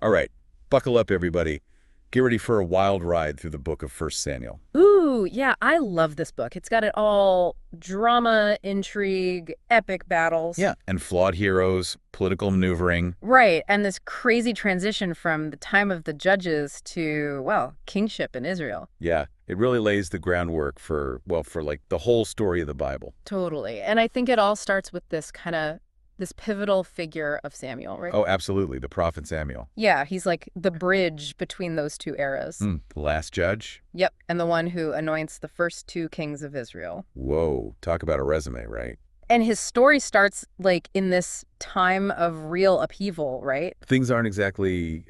All right, buckle up, everybody. Get ready for a wild ride through the book of First Samuel. Ooh, yeah, I love this book. It's got it all drama, intrigue, epic battles. Yeah, and flawed heroes, political maneuvering. Right, and this crazy transition from the time of the judges to, well, kingship in Israel. Yeah, it really lays the groundwork for, well, for like the whole story of the Bible. Totally. And I think it all starts with this pivotal figure of Samuel, right? Oh, absolutely, the prophet Samuel. Yeah, he's like the bridge between those two eras. The last judge? Yep, and the one who anoints the first two kings of Israel. Whoa, talk about a resume, right? And his story starts like in this time of real upheaval, right? Things aren't exactly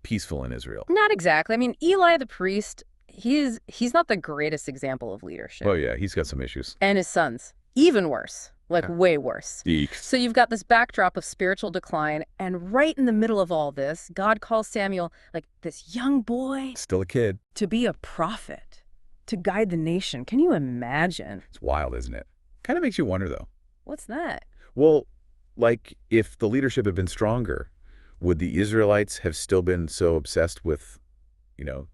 peaceful in Israel. Not exactly. I mean, Eli the priest, he's not the greatest example of Oh, leadership. yeah, he's got some issues. And his sons, even worse, like Yeah. way worse. Eeks. So you've got this backdrop of spiritual decline, and right in the middle of all this, God calls Samuel, like this young boy, Still a kid. to be a prophet, to guide the nation. Can you imagine? It's wild, isn't it? Kind of makes you wonder, though. What's that? Well, like, if the leadership had been stronger, would the Israelites have still been so obsessed with,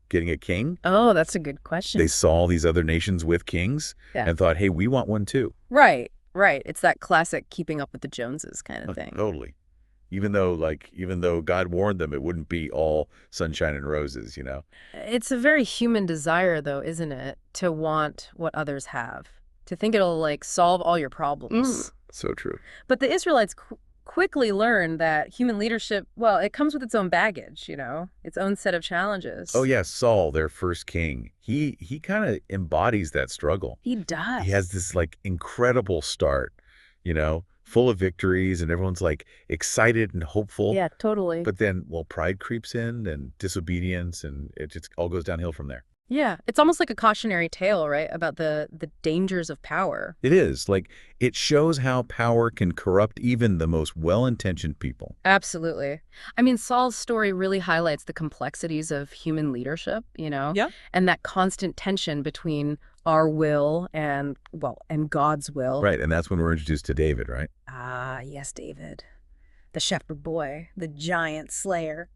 getting a king? Oh, that's a good They question. saw these other nations with kings Yeah. and thought, hey, we want one too. Right, right. It's that classic keeping up with the Joneses kind of thing. Totally. Even though God warned them, it wouldn't be all sunshine and roses. It's a very human desire, though, isn't it? To want what others have, to think it'll like solve all your problems. So true. But the Israelites quickly learned that human leadership, well, it comes with its own baggage, its own set of Oh, challenges. yeah, Saul, their first king. He kind of embodies that struggle. He He has does. this like incredible start, full of victories, and everyone's like excited and hopeful. Yeah, totally. But then, well, pride creeps in and disobedience, and it just all goes downhill from there. Yeah, it's almost like a cautionary tale, right, about the dangers of power. It is like it shows how power can corrupt even the most well-intentioned people. Absolutely. I mean, Saul's story really highlights the complexities of human leadership, Yeah. and that constant tension between our will and, well, and God's will. Right, and that's when we're introduced to David, right? Ah, yes, David. The shepherd boy, the giant slayer.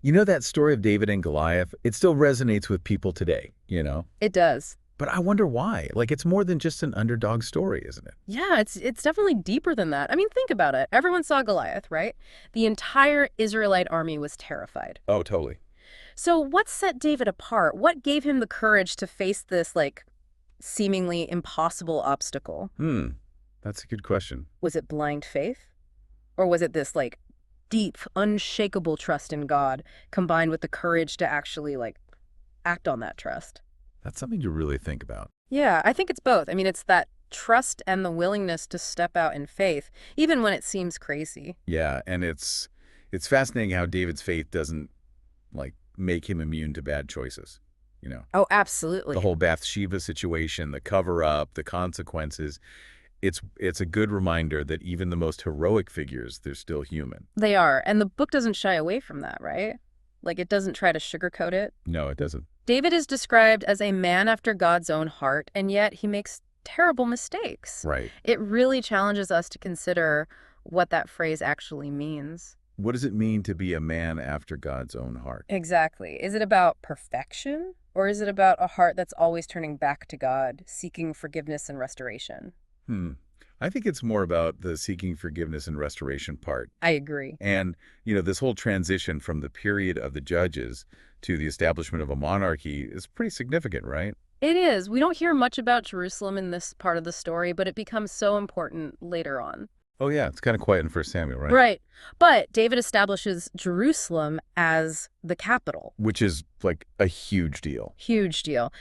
You know that story of David and Goliath? It still resonates with people today. It does. But I wonder why. Like it's more than just an underdog story, isn't it? Yeah, it's definitely deeper than that. I mean, think about it. Everyone saw Goliath, right? The entire Israelite army was terrified. Oh, totally. So what set David apart? What gave him the courage to face this, like, seemingly impossible obstacle? That's a good question. Was it blind faith? Or was it this, like, deep, unshakable trust in God combined with the courage to actually, like, act on that trust? That's something to really think about. Yeah, I think it's both. I mean, it's that trust and the willingness to step out in faith, even when it seems crazy. Yeah, and it's fascinating how David's faith doesn't like make him immune to bad choices. You know, Oh, the absolutely. whole Bathsheba situation, the cover up, the consequences. It's a good reminder that even the most heroic figures, they're still human. They are. And the book doesn't shy away from that, right? Like, it doesn't try to sugarcoat it. No, it doesn't. David is described as a man after God's own heart, and yet he makes terrible mistakes. Right. It really challenges us to consider what that phrase actually means. What does it mean to be a man after God's own heart? Exactly. Is it about perfection, or is it about a heart that's always turning back to God, seeking forgiveness and restoration? Hmm. I think it's more about the seeking forgiveness and restoration part. I agree. And this whole transition from the period of the judges to the establishment of a monarchy is pretty significant, right? It is. We don't hear much about Jerusalem in this part of the story, but it becomes so important later on. Oh, yeah, it's kind of quiet in First Samuel, right? Right. But David establishes Jerusalem as the capital. Which is like a huge deal. Huge deal.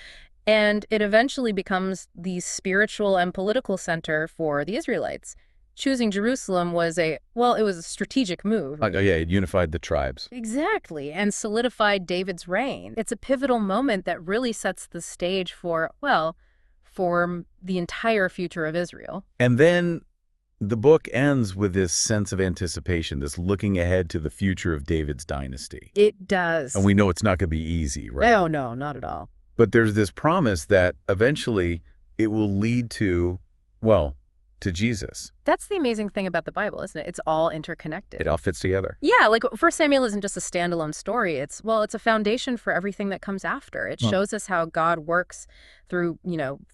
And it eventually becomes the spiritual and political center for the Israelites. Choosing Jerusalem was it was a strategic move. Oh, yeah, it unified the tribes. Exactly, and solidified David's reign. It's a pivotal moment that really sets the stage for, well, for the entire future of Israel. And then the book ends with this sense of anticipation, this looking ahead to the future of David's dynasty. It does. And we know it's not going to be easy, right? Oh, no, not at all. But there's this promise that eventually it will lead to, well, to Jesus. That's the amazing thing about the Bible, isn't it? It's all interconnected. It all fits together. Yeah, like First Samuel isn't just a standalone story. It's a foundation for everything that comes after. It Well, shows us how God works through,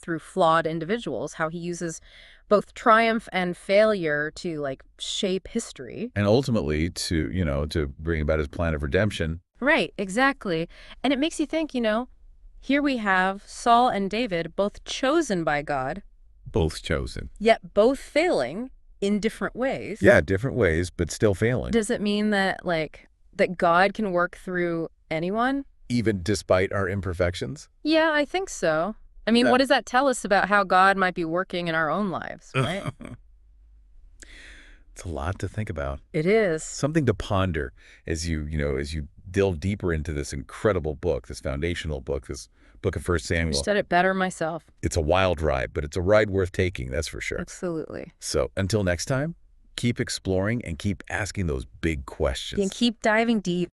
through flawed individuals, how he uses both triumph and failure to like shape history. and ultimately to bring about his plan of redemption. Right, exactly. And it makes you think, here we have Saul and David both chosen by God, Both chosen. yet both failing in different ways. Yeah, different ways, but still failing. Does it mean that that God can work through anyone? Even despite our imperfections? Yeah, I think so. I mean, Yeah. what does that tell us about how God might be working in our own lives, right? It's a lot to think about. It is. Something to ponder as you delve deeper into this incredible book, this foundational book, this book of First I Samuel. said it better myself. It's a wild ride, but it's a ride worth taking, that's for sure. Absolutely. So until next time, keep exploring and keep asking those big questions. And keep diving deep.